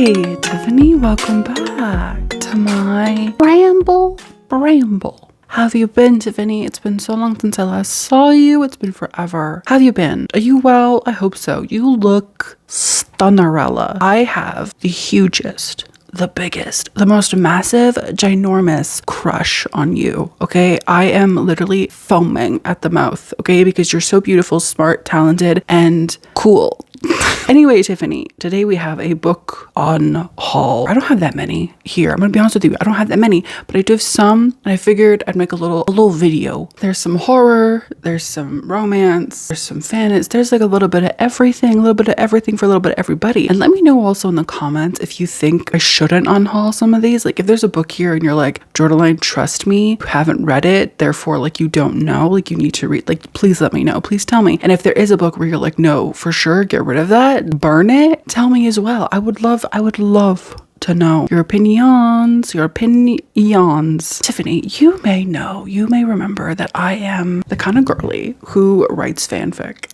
Hey, Tiffany, welcome back to my ramble. How have you been, Tiffany? It's been so long since I last saw you. It's been forever. How have you been? Are you well? I hope so. You look stunnerella. I have the hugest, the biggest, the most massive, ginormous crush on you, okay? I am literally foaming at the mouth, okay? Because you're so beautiful, smart, talented, and cool. Anyway, Tiffany, today we have a book on haul. I don't have that many here. I'm gonna be honest with you. I don't have that many, but I do have some, and I figured I'd make a little video. There's some horror, there's some romance, there's some fantasy. There's like a little bit of everything for a little bit of everybody. And let me know also in the comments if you think I shouldn't unhaul some of these. Like if there's a book here and you're like, Jordaline, trust me, you haven't read it, therefore like you don't know, like you need to read, like please let me know, please tell me. And if there is a book where you're like, no, for sure, get rid of that, burn it, tell me as well. I would love to know your opinions. Tiffany, you may remember that I am the kind of girly who writes fanfic.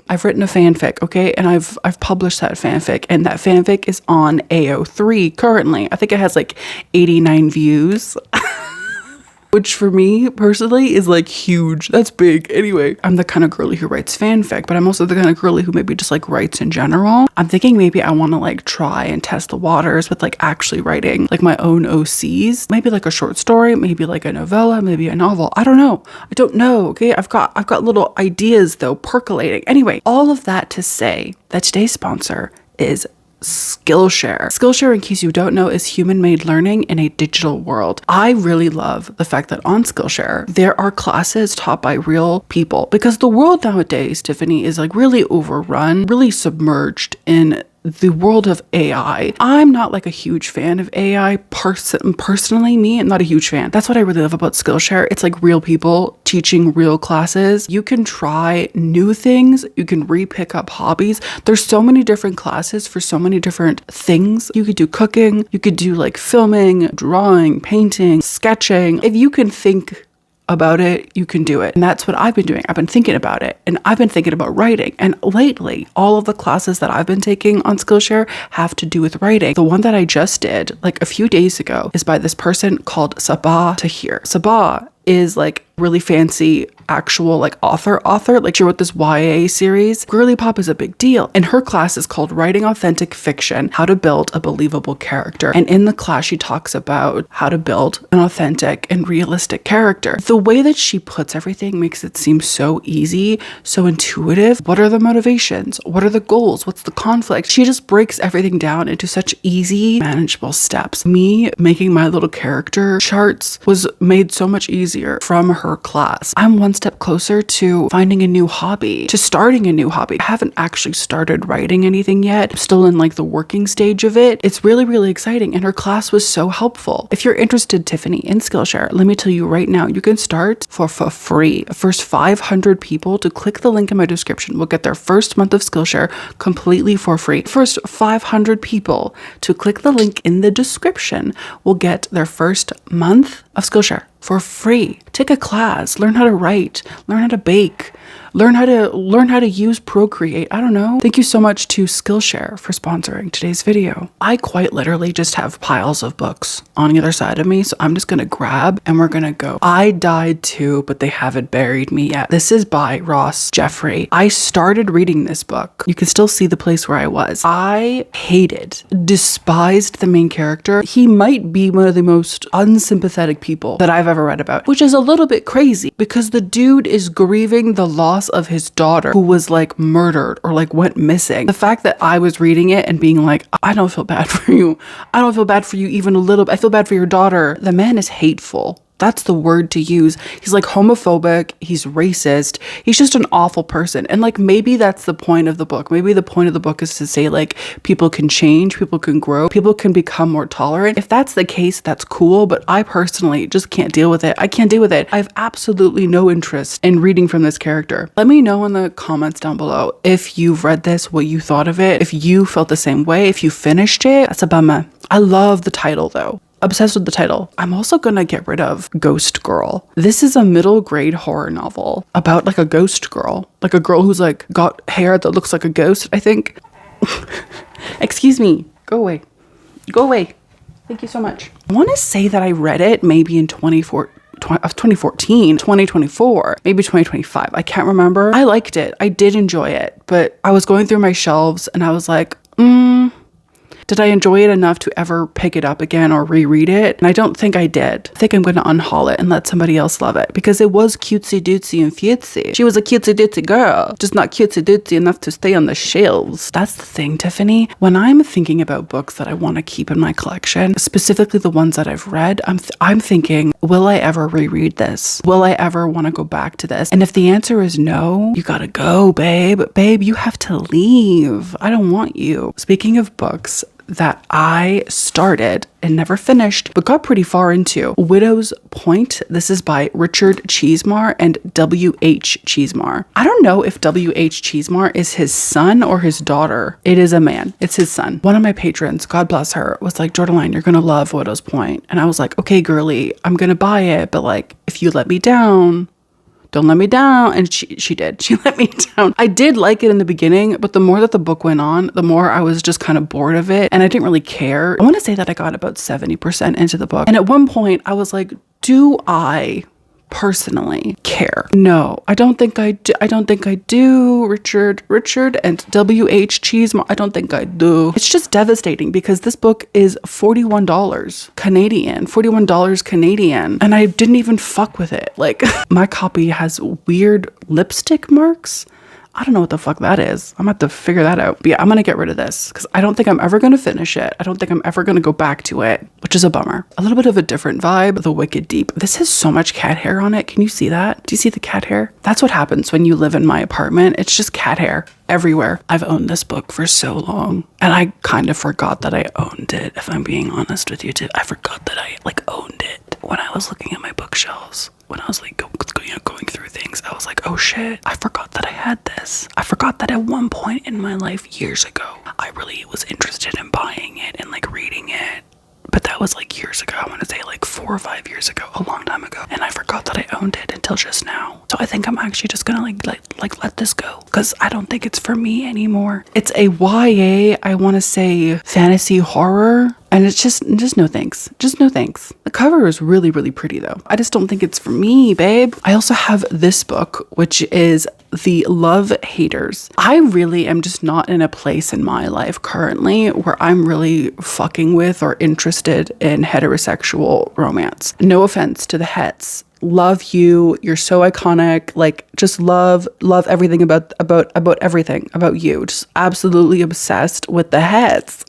I've written a fanfic, okay? And I've published that fanfic, and that fanfic is on AO3 currently. I think it has like 89 views. Which for me personally is like huge. That's big. Anyway, I'm the kind of girly who writes fanfic, but I'm also the kind of girly who maybe just like writes in general. I'm thinking maybe I want to like try and test the waters with like actually writing like my own OCs. Maybe like a short story, maybe like a novella, maybe a novel. I don't know. Okay. I've got little ideas though percolating. Anyway, all of that to say that today's sponsor is Skillshare. Skillshare, in case you don't know, is human-made learning in a digital world. I really love the fact that on Skillshare, there are classes taught by real people, because the world nowadays, Tiffany, is like really overrun, really submerged in the world of AI. I'm not like a huge fan of AI personally. I'm not a huge fan. That's what I really love about Skillshare. It's like real people teaching real classes. You can try new things. You can re-pick up hobbies. There's so many different classes for so many different things. You could do cooking. You could do like filming, drawing, painting, sketching. If you can think about it, you can do it. And that's what I've been doing. I've been thinking about it, and I've been thinking about writing. And lately, all of the classes that I've been taking on Skillshare have to do with writing. The one that I just did like a few days ago is by this person called Sabah Tahir. Sabah is like really fancy actual like author. Like she wrote this YA series. Girly pop is a big deal. And her class is called Writing Authentic Fiction, How to Build a Believable Character. And in the class, she talks about how to build an authentic and realistic character. The way that she puts everything makes it seem so easy, so intuitive. What are the motivations? What are the goals? What's the conflict? She just breaks everything down into such easy, manageable steps. Me making my little character charts was made so much easier from her class. I'm one step closer to finding a new hobby, to starting a new hobby. I haven't actually started writing anything yet. I'm still in like the working stage of it. It's really, really exciting. And her class was so helpful. If you're interested, Tiffany, in Skillshare, let me tell you right now, you can start for free. The first 500 people to click the link in my description will get their first month of Skillshare completely for free. First 500 people to click the link in the description will get their first month of Skillshare for free. Take a class, learn how to write, learn how to bake, learn how to use Procreate. I don't know. Thank you so much to Skillshare for sponsoring today's video. I quite literally just have piles of books on the other side of me, so I'm just gonna grab and we're gonna go. I died too, but they haven't buried me yet. This is by Ross Jeffrey. I started reading this book. You can still see the place where I was. I despised the main character. He might be one of the most unsympathetic people that I've ever read about, which is a little bit crazy because the dude is grieving the loss of his daughter who was like murdered or like went missing. The fact that I was reading it and being like, I don't feel bad for you. I don't feel bad for you even a little bit. I feel bad for your daughter. The man is hateful. That's the word to use. He's like homophobic. He's racist. He's just an awful person. And like, maybe that's the point of the book. Maybe the point of the book is to say like, people can change, people can grow, people can become more tolerant. If that's the case, that's cool. But I personally just can't deal with it. I can't deal with it. I have absolutely no interest in reading from this character. Let me know in the comments down below if you've read this, what you thought of it, if you felt the same way, if you finished it. That's a bummer. I love the title though. Obsessed with the title. I'm also gonna get rid of Ghost Girl. This is a middle grade horror novel about like a ghost girl, like a girl who's like got hair that looks like a ghost, I think. Excuse me. Go away. Go away. Thank you so much. I want to say that I read it maybe in 2014, 2024, maybe 2025. I can't remember. I liked it. I did enjoy it, but I was going through my shelves and I was like, did I enjoy it enough to ever pick it up again or reread it? And I don't think I did. I think I'm going to unhaul it and let somebody else love it because it was cutesy dootsy and futesy. She was a cutesy dootsy girl, just not cutesy dootsy enough to stay on the shelves. That's the thing, Tiffany. When I'm thinking about books that I want to keep in my collection, specifically the ones that I've read, I'm thinking, will I ever reread this? Will I ever want to go back to this? And if the answer is no, you gotta go, babe. Babe, you have to leave. I don't want you. Speaking of books that I started and never finished, but got pretty far into, Widow's Point. This is by Richard Cheesemar and W.H. Cheesemar. I don't know if W.H. Cheesemar is his son or his daughter. It is a man. It's his son. One of my patrons, God bless her, was like, Jordaline, you're gonna love Widow's Point. And I was like, okay, girly, I'm gonna buy it, but like, if you let me down, don't let me down. And she did. She let me down. I did like it in the beginning, but the more that the book went on, the more I was just kind of bored of it. And I didn't really care. I want to say that I got about 70% into the book. And at one point I was like, do I personally care? No, I don't think I do. I don't think I do, Richard and W.H. Cheesemar. I don't think I do. It's just devastating because this book is $41 Canadian, $41 Canadian, and I didn't even fuck with it. Like, my copy has weird lipstick marks. I don't know what the fuck that is. I'm gonna have to figure that out. But yeah, I'm gonna get rid of this because I don't think I'm ever gonna finish it. I don't think I'm ever gonna go back to it, which is a bummer. A little bit of a different vibe, The Wicked Deep. This has so much cat hair on it. Can you see that? Do you see the cat hair? That's what happens when you live in my apartment. It's just cat hair everywhere. I've owned this book for so long and I kind of forgot that I owned it. If I'm being honest with you too, I forgot that I owned it when I was looking at my bookshelves. When I was going through things, I was like, oh shit, I forgot that I had this. I forgot that at one point in my life years ago, I really was interested in buying it and reading it. But that was years ago. I want to say 4 or 5 years ago, a long time ago. And I forgot that I owned it until just now. So I think I'm actually just gonna let this go because I don't think it's for me anymore. It's a YA, I want to say fantasy horror. And it's just no thanks. Just no thanks. The cover is really, really pretty though. I just don't think it's for me, babe. I also have this book, which is The Love Haters. I really am just not in a place in my life currently where I'm really fucking with or interested in heterosexual romance. No offense to the hets. Love you. You're so iconic. Just love everything about everything about you. Just absolutely obsessed with the heads.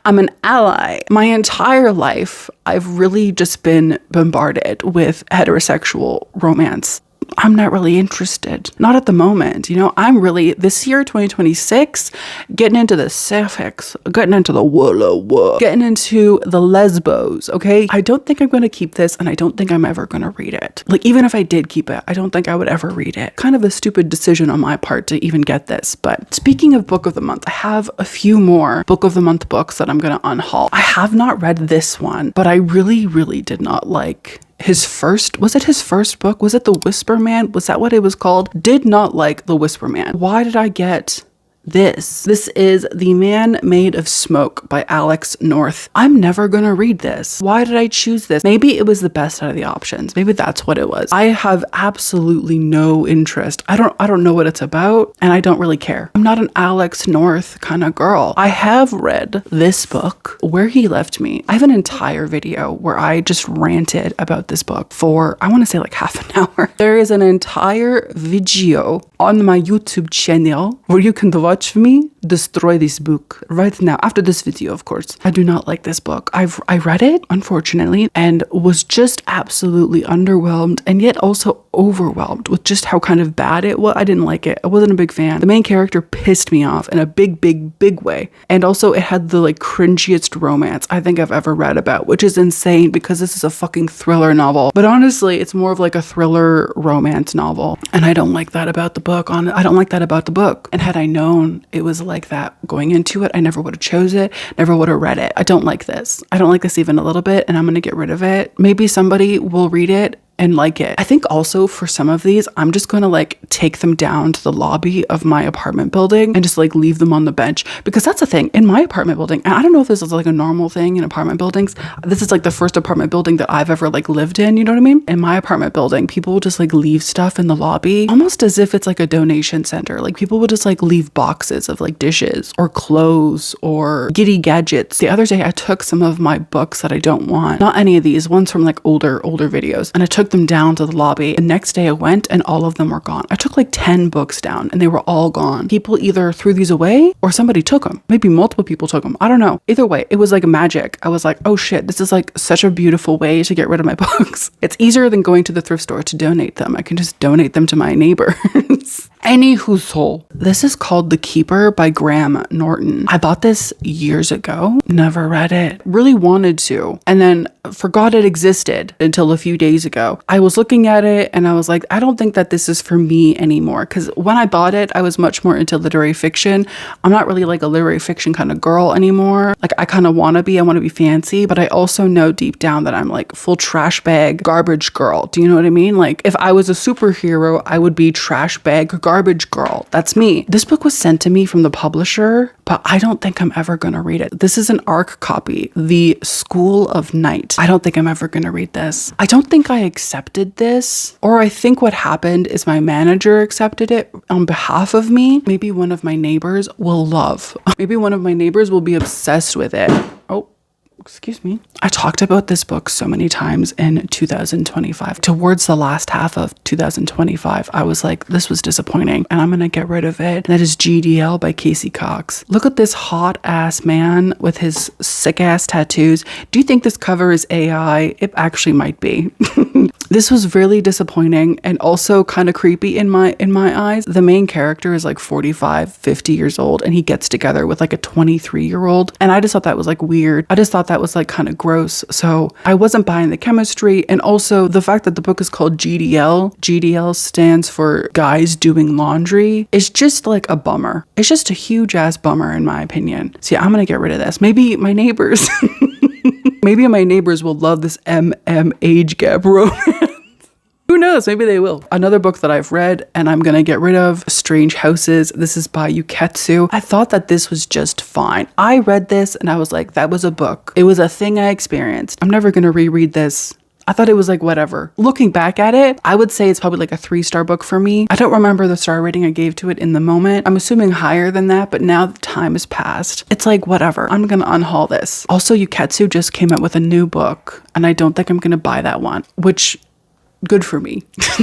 I'm an ally. My entire life, I've really just been bombarded with heterosexual romance. I'm not really interested. Not at the moment. I'm really, this year, 2026, getting into the sapphics, getting into the walla, getting into the lesbos, okay? I don't think I'm going to keep this and I don't think I'm ever going to read it. Even if I did keep it, I don't think I would ever read it. Kind of a stupid decision on my part to even get this. But speaking of book of the month, I have a few more book of the month books that I'm going to unhaul. I have not read this one, but I really, really did not like his first, was it his first book? Was it The Whisper Man? Was that what it was called? Did not like The Whisper Man. Why did I get this? This is The Man Made of Smoke by Alex North. I'm never gonna read this. Why did I choose this? Maybe it was the best out of the options. Maybe that's what it was. I have absolutely no interest. I don't know what it's about and I don't really care. I'm not an Alex North kind of girl. I have read this book, Where He Left Me. I have an entire video where I just ranted about this book for, I want to say half an hour. There is an entire video on my YouTube channel where you can watch me destroy this book right now after this video. Of course, I do not like this book. I read it, unfortunately, and was just absolutely underwhelmed and yet also overwhelmed with just how kind of bad it was. I didn't like it. I wasn't a big fan. The main character pissed me off in a big way. And also it had the cringiest romance I think I've ever read about, which is insane because this is a fucking thriller novel. But honestly, it's more of a thriller romance novel. And I don't like that about the book. I don't like that about the book. And had I known it was like that going into it, I never would have chose it, never would have read it. I don't like this. I don't like this even a little bit, and I'm going to get rid of it. Maybe somebody will read it and like it. I think also for some of these, I'm just going to like take them down to the lobby of my apartment building and just like leave them on the bench, because that's the thing in my apartment building. And I don't know if this is like a normal thing in apartment buildings. This is like the first apartment building that I've ever like lived in. You know what I mean? In my apartment building, people will just like leave stuff in the lobby, almost as if it's like a donation center. Like people would just like leave boxes of like dishes or clothes or giddy gadgets. The other day I took some of my books that I don't want, not any of these ones from like older videos, and I took them down to the lobby. The next day I went and all of them were gone. I took like 10 books down and they were all gone. People either threw these away or somebody took them. Maybe multiple people took them. I don't know. Either way, it was like magic. I was like, oh shit, this is like such a beautiful way to get rid of my books. It's easier than going to the thrift store to donate them. I can just donate them to my neighbors. Anywho, this is called The Keeper by Graham Norton. I bought this years ago, never read it, really wanted to, and then forgot it existed until a few days ago. I was looking at it and I was like, I don't think that this is for me anymore, because when I bought it, I was much more into literary fiction. I'm not really like a literary fiction kind of girl anymore. Like I kind of want to be, I want to be fancy, but I also know deep down that I'm like full trash bag, garbage girl. Do you know what I mean? Like if I was a superhero, I would be trash bag, garbage girl. That's me. This book was sent to me from the publisher, but I don't think I'm ever going to read it. This is an ARC copy, The School of Night. I don't think I'm ever going to read this. I don't think I accepted this, or I think what happened is my manager accepted it on behalf of me. Maybe one of my neighbors will love. Maybe one of my neighbors will be obsessed with it. Oh, excuse me. I talked about this book so many times in 2025. Towards the last half of 2025, I was like, this was disappointing and I'm going to get rid of it. That is GDL by Casey Cox. Look at this hot ass man with his sick ass tattoos. Do you think this cover is AI? It actually might be. This was really disappointing and also kind of creepy in my eyes. The main character is like 45, 50 years old and he gets together with like a 23-year-old. And I just thought that was like weird. I just thought that was like kind of gross. So I wasn't buying the chemistry. And also the fact that the book is called GDL. GDL stands for Guys Doing Laundry. It's just like a bummer. It's just a huge ass bummer in my opinion. So yeah, I'm going to get rid of this. Maybe my neighbors... Maybe my neighbors will love this age gap romance. Who knows? Maybe they will. Another book that I've read and I'm going to get rid of, Strange Houses. This is by Yuketsu. I thought that this was just fine. I read this and I was like, that was a book. It was a thing I experienced. I'm never going to reread this. I thought it was like whatever. Looking back at it, I would say it's probably like a 3-star book for me. I don't remember the star rating I gave to it in the moment. I'm assuming higher than that, but now the time has passed. It's like whatever. I'm gonna unhaul this. Also, Yuketsu just came out with a new book and I don't think I'm gonna buy that one, which good for me.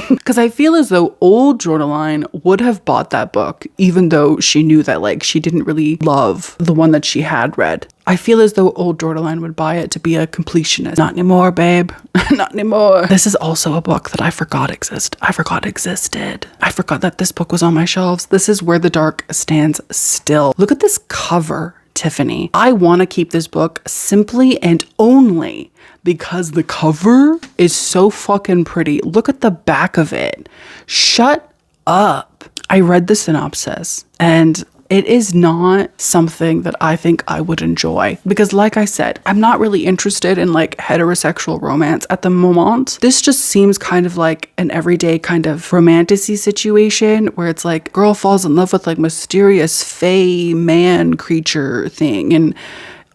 Because I feel as though old Jordaline would have bought that book even though she knew that like she didn't really love the one that she had read. I feel as though old Jordaline would buy it to be a completionist. Not anymore, babe. Not anymore. This is also a book that I forgot existed. I forgot that this book was on my shelves. This is Where the Dark Stands Still. Look at this cover, Tiffany. I want to keep this book simply and only because the cover is so fucking pretty. Look at the back of it. Shut up. I read the synopsis and it is not something that I think I would enjoy because like I said, I'm not really interested in like heterosexual romance at the moment. This just seems kind of like an everyday kind of romanticy situation where it's like girl falls in love with like mysterious fae man creature thing and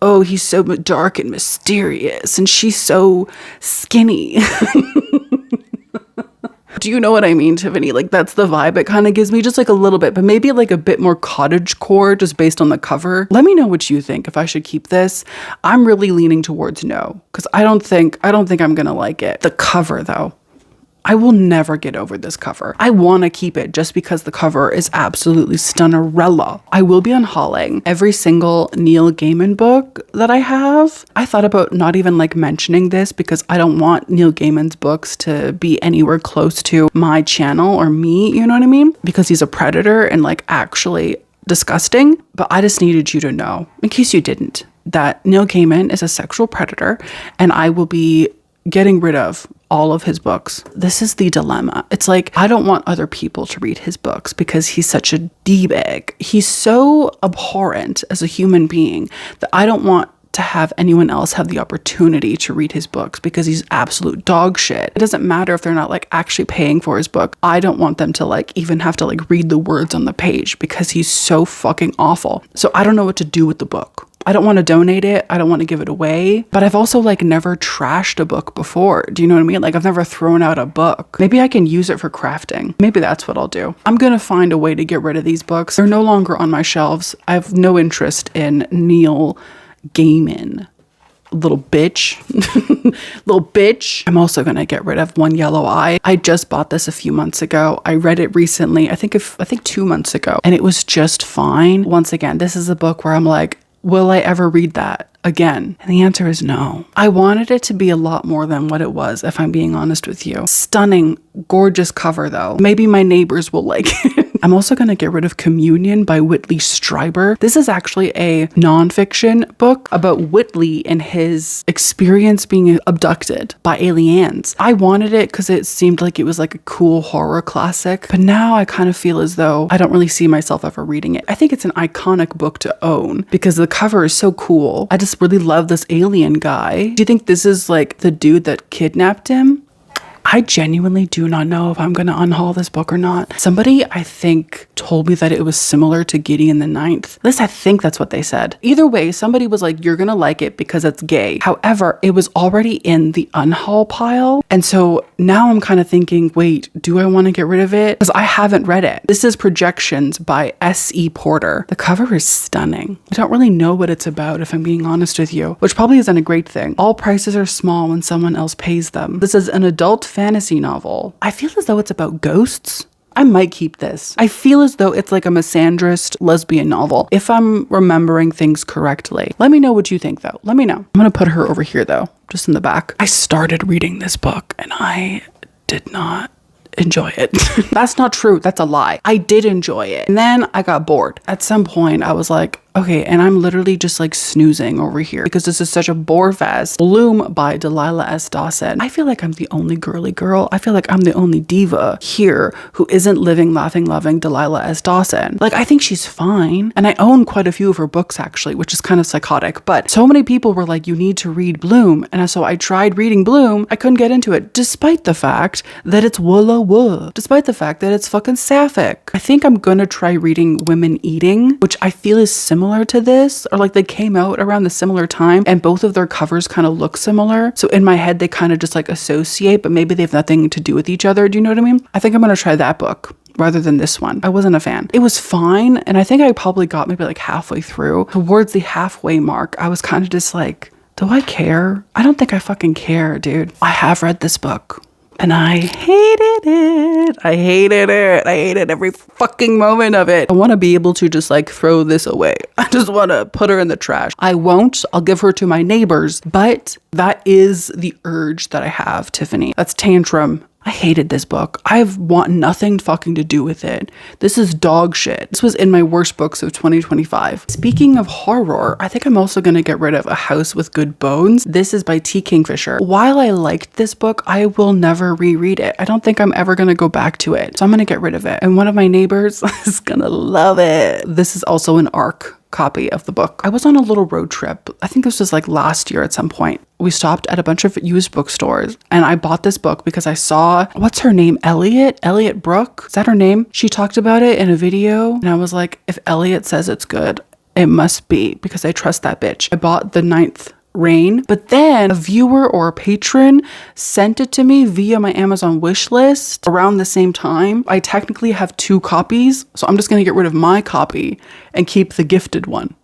oh, he's so dark and mysterious and she's so skinny. Do you know what I mean, Tiffany? Like that's the vibe it kind of gives me, just like a little bit, but maybe like a bit more cottagecore just based on the cover. Let me know what you think if I should keep this. I'm really leaning towards no, because I don't think I'm gonna like it. The cover though, I will never get over this cover. I want to keep it just because the cover is absolutely stunnerella. I will be unhauling every single Neil Gaiman book that I have. I thought about not even like mentioning this because I don't want Neil Gaiman's books to be anywhere close to my channel or me, you know what I mean? Because he's a predator and like actually disgusting. But I just needed you to know, in case you didn't, that Neil Gaiman is a sexual predator and I will be getting rid of all of his books. This is the dilemma. It's like, I don't want other people to read his books because he's such a D-bag. He's so abhorrent as a human being that I don't want to have anyone else have the opportunity to read his books because he's absolute dog shit. It doesn't matter if they're not like actually paying for his book. I don't want them to like even have to like read the words on the page because he's so fucking awful. So I don't know what to do with the book. I don't want to donate it. I don't want to give it away. But I've also like never trashed a book before. Do you know what I mean? Like I've never thrown out a book. Maybe I can use it for crafting. Maybe that's what I'll do. I'm going to find a way to get rid of these books. They're no longer on my shelves. I have no interest in Neil Gaiman. Little bitch. Little bitch. I'm also going to get rid of One Yellow Eye. I just bought this a few months ago. I read it recently. I think 2 months ago, and it was just fine. Once again, this is a book where I'm like, will I ever read that again? And the answer is no. I wanted it to be a lot more than what it was, if I'm being honest with you. Stunning, gorgeous cover though. Maybe my neighbors will like it. I'm also going to get rid of Communion by Whitley Strieber. This is actually a nonfiction book about Whitley and his experience being abducted by aliens. I wanted it because it seemed like it was like a cool horror classic, but now I kind of feel as though I don't really see myself ever reading it. I think it's an iconic book to own because the cover is so cool. I just really love this alien guy. Do you think this is like the dude that kidnapped him? I genuinely do not know if I'm going to unhaul this book or not. Somebody, I think, told me that it was similar to Gideon the Ninth. At least I think that's what they said. Either way, somebody was like, you're going to like it because it's gay. However, it was already in the unhaul pile. And so now I'm kind of thinking, wait, do I want to get rid of it? Because I haven't read it. This is Projections by S.E. Porter. The cover is stunning. I don't really know what it's about, if I'm being honest with you, which probably isn't a great thing. All prices are small when someone else pays them. This is an adult fantasy novel. I feel as though it's about ghosts. I might keep this. I feel as though it's like a misandrist lesbian novel, if I'm remembering things correctly. Let me know what you think though. Let me know. I'm gonna put her over here though, just in the back. I started reading this book and I did not enjoy it. That's not true. That's a lie. I did enjoy it. And then I got bored. At some point I was like, okay, and I'm literally just like snoozing over here because this is such a bore fest. Bloom by Delilah S. Dawson. I feel like I'm the only girly girl. I feel like I'm the only diva here who isn't living, laughing, loving Delilah S. Dawson. Like, I think she's fine. And I own quite a few of her books actually, which is kind of psychotic. But so many people were like, you need to read Bloom. And so I tried reading Bloom. I couldn't get into it, despite the fact that it's woola woo. Despite the fact that it's fucking sapphic. I think I'm gonna try reading Women Eating, which I feel is similar to this, or like they came out around the similar time and both of their covers kind of look similar. So in my head, they kind of just like associate, but maybe they have nothing to do with each other. Do you know what I mean? I think I'm going to try that book rather than this one. I wasn't a fan. It was fine. And I think I probably got maybe like halfway through. Towards the halfway mark, I was kind of just like, do I care? I don't think I fucking care, dude. I have read this book. And I hated it. I hated it. I hated every fucking moment of it. I want to be able to just like throw this away. I just want to put her in the trash. I won't. I'll give her to my neighbors. But that is the urge that I have, Tiffany. That's Tantrum. I hated this book. I want nothing fucking to do with it. This is dog shit. This was in my worst books of 2025. Speaking of horror, I think I'm also going to get rid of A House with Good Bones. This is by T. Kingfisher. While I liked this book, I will never reread it. I don't think I'm ever going to go back to it. So I'm going to get rid of it. And one of my neighbors is going to love it. This is also an ARC copy of the book. I was on a little road trip. I think this was like last year at some point. We stopped at a bunch of used bookstores and I bought this book because I saw, what's her name? Elliot Brooke? Is that her name? She talked about it in a video and I was like, if Elliot says it's good, it must be because I trust that bitch. I bought The Ninth Rain, but then a viewer or a patron sent it to me via my Amazon wish list around the same time. I technically have 2 copies, so I'm just going to get rid of my copy and keep the gifted one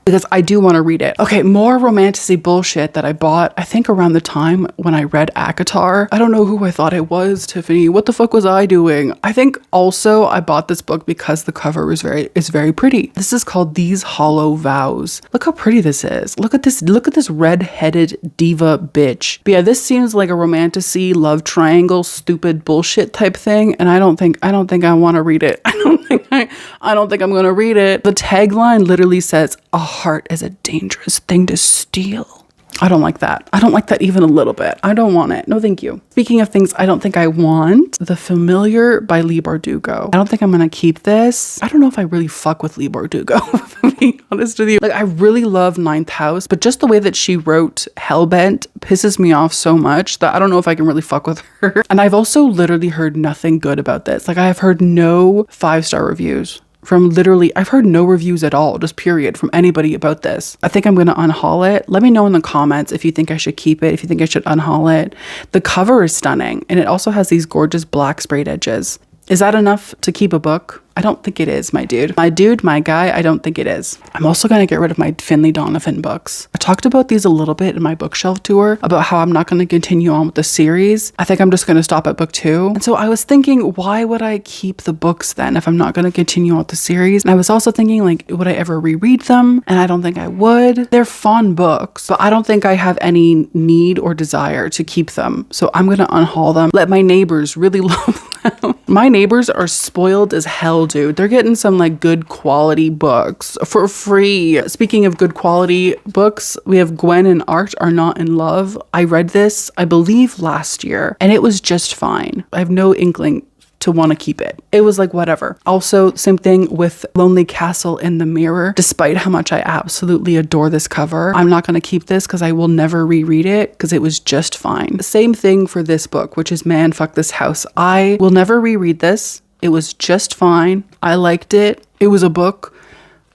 because I do want to read it. Okay, more romantasy bullshit that I bought, I think around the time when I read ACOTAR. I don't know who I thought I was, Tiffany. What the fuck was I doing? I think also I bought this book because the cover is very pretty. This is called These Hollow Vows. Look how pretty this is. Look at this red-headed diva bitch. But yeah, this seems like a romantasy love triangle stupid bullshit type thing, and I don't think I want to read it. I don't think I'm going to read it. The tagline literally says, "A heart is a dangerous thing to steal." I don't like that. I don't like that even a little bit. I don't want it. No, thank you. Speaking of things I don't think I want, The Familiar by Leigh Bardugo. I don't think I'm going to keep this. I don't know if I really fuck with Leigh Bardugo, if I'm being honest with you. Like, I really love Ninth House, but just the way that she wrote Hellbent pisses me off so much that I don't know if I can really fuck with her. And I've also literally heard nothing good about this. Like, I have heard no 5-star reviews. From literally, I've heard no reviews at all, just period, from anybody about this. I think I'm going to unhaul it. Let me know in the comments if you think I should keep it, if you think I should unhaul it. The cover is stunning, and it also has these gorgeous black sprayed edges. Is that enough to keep a book? I don't think it is, my dude. My guy, I don't think it is. I'm also going to get rid of my Finlay Donovan books. I talked about these a little bit in my bookshelf tour about how I'm not going to continue on with the series. I think I'm just going to stop at book 2. And so I was thinking, why would I keep the books then if I'm not going to continue on with the series? And I was also thinking, like, would I ever reread them? And I don't think I would. They're fun books, but I don't think I have any need or desire to keep them. So I'm going to unhaul them. Let my neighbors really love them. My neighbors are spoiled as hell, dude. They're getting some like good quality books for free. Speaking of good quality books, we have Gwen and Art Are Not in Love. I read this, I believe, last year, and it was just fine. I have no inkling to want to keep it. It was like whatever. Also, same thing with Lonely Castle in the Mirror. Despite how much I absolutely adore this cover, I'm not going to keep this because I will never reread it because it was just fine. Same thing for this book, which is Man Fuck This House. I will never reread this. It was just fine. I liked it. It was a book.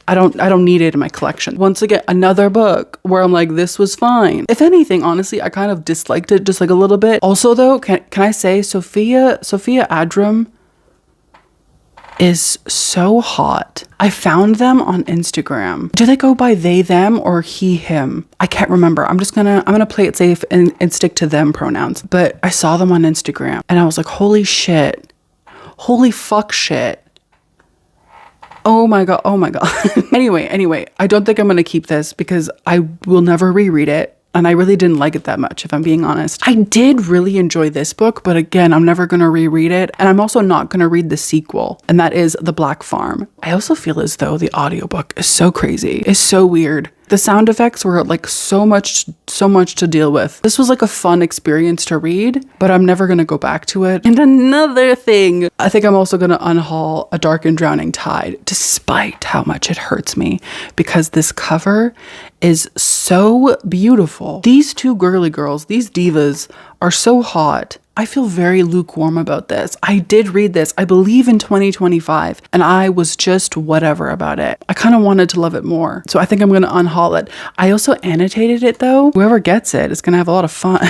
I don't need it in my collection. Once again, another book where I'm like, this was fine. If anything, honestly, I kind of disliked it just like a little bit. Also though, can I say Sophia Adram is so hot. I found them on Instagram. Do they go by they, them, or he, him? I can't remember. I'm gonna play it safe and stick to them pronouns. But I saw them on Instagram and I was like, holy shit. Holy fuck shit. Oh my god. Anyway, I don't think I'm going to keep this because I will never reread it. And I really didn't like it that much, if I'm being honest. I did really enjoy this book, but again, I'm never going to reread it. And I'm also not going to read the sequel, and that is The Black Farm. I also feel as though the audiobook is so crazy. It's so weird. The sound effects were like so much to deal with. This was like a fun experience to read, but I'm never going to go back to it. And another thing, I think I'm also going to unhaul A Dark and Drowning Tide, despite how much it hurts me, because this cover is so beautiful. These two girly girls, these divas, are so hot. I feel very lukewarm about this. I did read this, I believe, in 2025, and I was just whatever about it. I kind of wanted to love it more. So I think I'm going to unhaul it. I also annotated it though. Whoever gets it is going to have a lot of fun.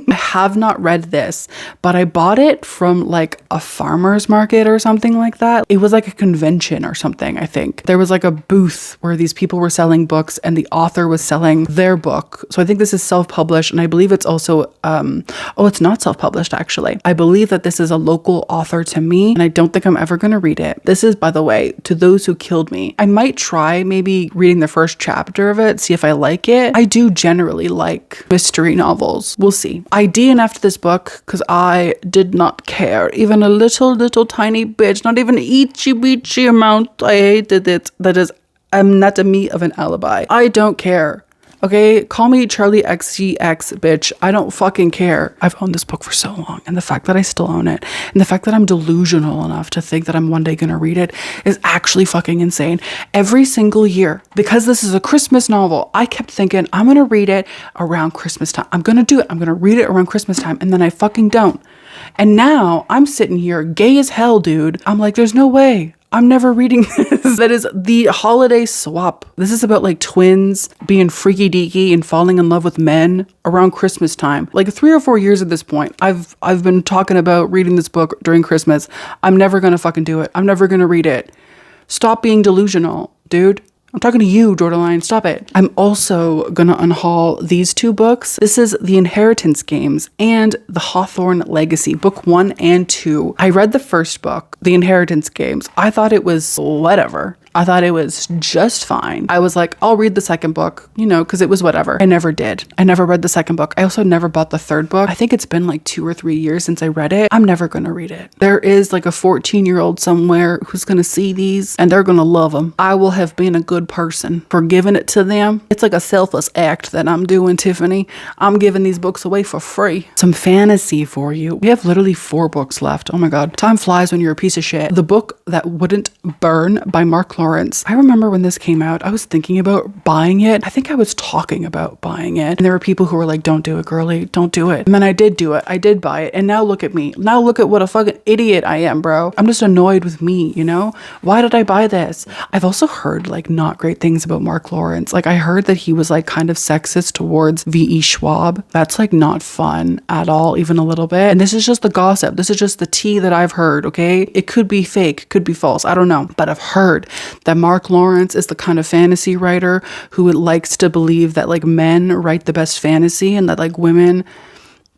I have not read this, but I bought it from like a farmer's market or something like that. It was like a convention or something, I think. There was like a booth where these people were selling books and the author was selling their book. So I think this is self-published, and I believe it's also, it's not self-published actually. I believe that this is a local author to me, and I don't think I'm ever going to read it. This is, by the way, To Those Who Killed Me. I might try maybe reading the first chapter of it, see if I like it. I do generally like mystery novels. We'll see. I DNF'd this book because I did not care even a little tiny bit, not even itchy amount. I hated it. That is anatomy of an alibi. I don't care. Okay, call me Charlie XGX, bitch. I don't fucking care. I've owned this book for so long, and the fact that I still own it, and the fact that I'm delusional enough to think that I'm one day gonna read it is actually fucking insane. Every single year, because this is a Christmas novel, I kept thinking I'm gonna read it around Christmas time. I'm gonna do it. I'm gonna read it around Christmas time, and then I fucking don't. And now I'm sitting here gay as hell, dude. I'm like, there's no way. I'm never reading this. That is the holiday swap. This is about like twins being freaky deaky and falling in love with men around Christmas time. Like 3 or 4 years at this point, I've been talking about reading this book during Christmas. I'm never gonna fucking do it. I'm never gonna read it. Stop being delusional, dude. I'm talking to you, Jordaline. Stop it. I'm also gonna unhaul these 2 books. This is The Inheritance Games and The Hawthorne Legacy, book 1 and 2. I read the first book, The Inheritance Games. I thought it was whatever. I thought it was just fine. I was like, I'll read the second book, you know, because it was whatever. I never did. I never read the second book. I also never bought the third book. I think it's been like 2 or 3 years since I read it. I'm never going to read it. There is like a 14-year-old somewhere who's going to see these and they're going to love them. I will have been a good person for giving it to them. It's like a selfless act that I'm doing, Tiffany. I'm giving these books away for free. Some fantasy for you. We have literally 4 books left. Oh my God. Time flies when you're a piece of shit. The Book That Wouldn't Burn by Mark Lawrence. I remember when this came out, I was thinking about buying it. I think I was talking about buying it. And there were people who were like, don't do it, girly. Don't do it. And then I did do it. I did buy it. And now look at me. Now look at what a fucking idiot I am, bro. I'm just annoyed with me, you know? Why did I buy this? I've also heard like not great things about Mark Lawrence. Like I heard that he was like kind of sexist towards V.E. Schwab. That's like not fun at all, even a little bit. And this is just the gossip. This is just the tea that I've heard, okay? It could be fake, could be false. I don't know. But I've heard that Mark Lawrence is the kind of fantasy writer who likes to believe that like men write the best fantasy and that like women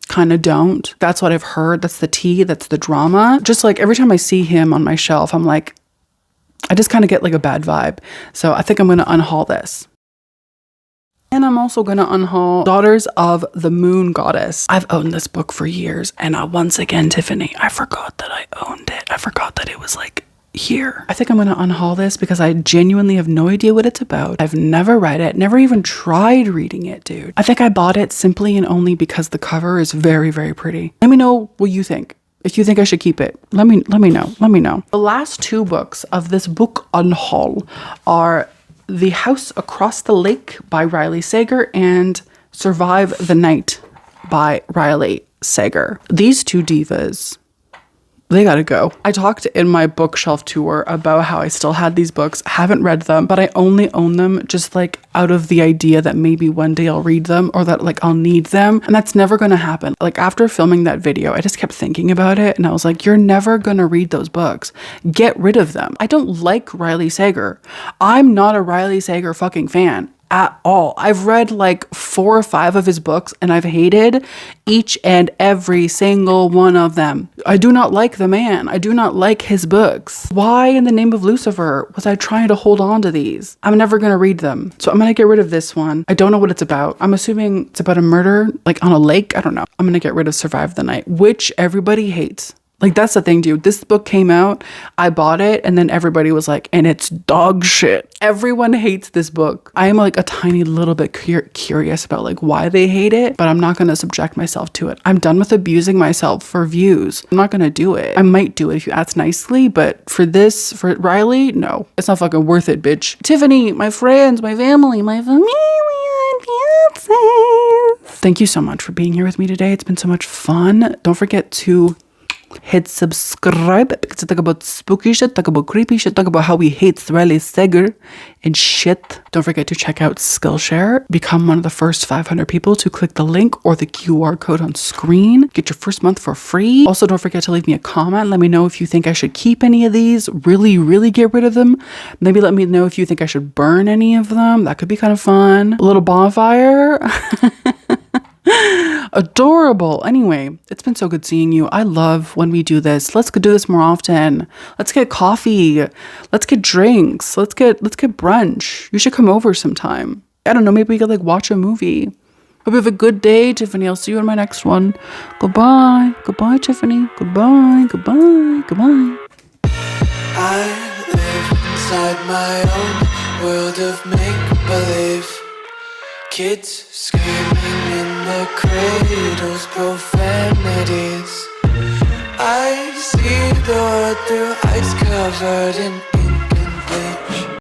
kind of don't. That's what I've heard. That's the tea. That's the drama. Just like every time I see him on my shelf, I'm like, I just kind of get like a bad vibe. So I think I'm going to unhaul this. And I'm also going to unhaul Daughters of the Moon Goddess. I've owned this book for years. And once again, Tiffany, I forgot that I owned it. I forgot that it was like here. I think I'm going to unhaul this because I genuinely have no idea what it's about. I've never read it, never even tried reading it, dude. I think I bought it simply and only because the cover is very, very pretty. Let me know what you think. If you think I should keep it, let me know. Let me know. The last 2 books of this book unhaul are The House Across the Lake by Riley Sager and Survive the Night by Riley Sager. These 2 divas, they gotta go. I talked in my bookshelf tour about how I still had these books, haven't read them, but I only own them just like out of the idea that maybe one day I'll read them or that like I'll need them. And that's never gonna happen. Like after filming that video, I just kept thinking about it and I was like, you're never gonna read those books. Get rid of them. I don't like Riley Sager. I'm not a Riley Sager fucking fan at all. I've read like 4 or 5 of his books and I've hated each and every single one of them. I do not like the man. I do not like his books. Why in the name of Lucifer was I trying to hold on to these? I'm never going to read them. So I'm going to get rid of this one. I don't know what it's about. I'm assuming it's about a murder like on a lake. I don't know. I'm going to get rid of Survive the Night, which everybody hates. Like, that's the thing, dude. This book came out, I bought it, and then everybody was like, and it's dog shit. Everyone hates this book. I am like a tiny little bit curious about like why they hate it, but I'm not going to subject myself to it. I'm done with abusing myself for views. I'm not going to do it. I might do it if you ask nicely, but for Riley, no. It's not fucking worth it, bitch. Tiffany, my friends, my family, and fiancés. Thank you so much for being here with me today. It's been so much fun. Don't forget to hit subscribe because I talk about spooky shit, talk about creepy shit, talk about how we hate Riley Sager and shit. Don't forget to check out Skillshare. Become one of the first 500 people to click the link or the QR code on screen. Get your first month for free. Also, don't forget to leave me a comment. Let me know if you think I should keep any of these. Really get rid of them. Maybe let me know if you think I should burn any of them. That could be kind of fun. A little bonfire. Adorable. Anyway, it's been so good seeing you. I love when we do this. Let's go do this more often. Let's get coffee. Let's get drinks. Let's get brunch. You should come over sometime. I don't know, maybe we could like watch a movie. Hope you have a good day, Tiffany. I'll see you in my next one. Goodbye. Goodbye, Tiffany. Goodbye. I live inside my own world of make-believe. Kids screaming in the cradles, profanities. I see the world through ice covered in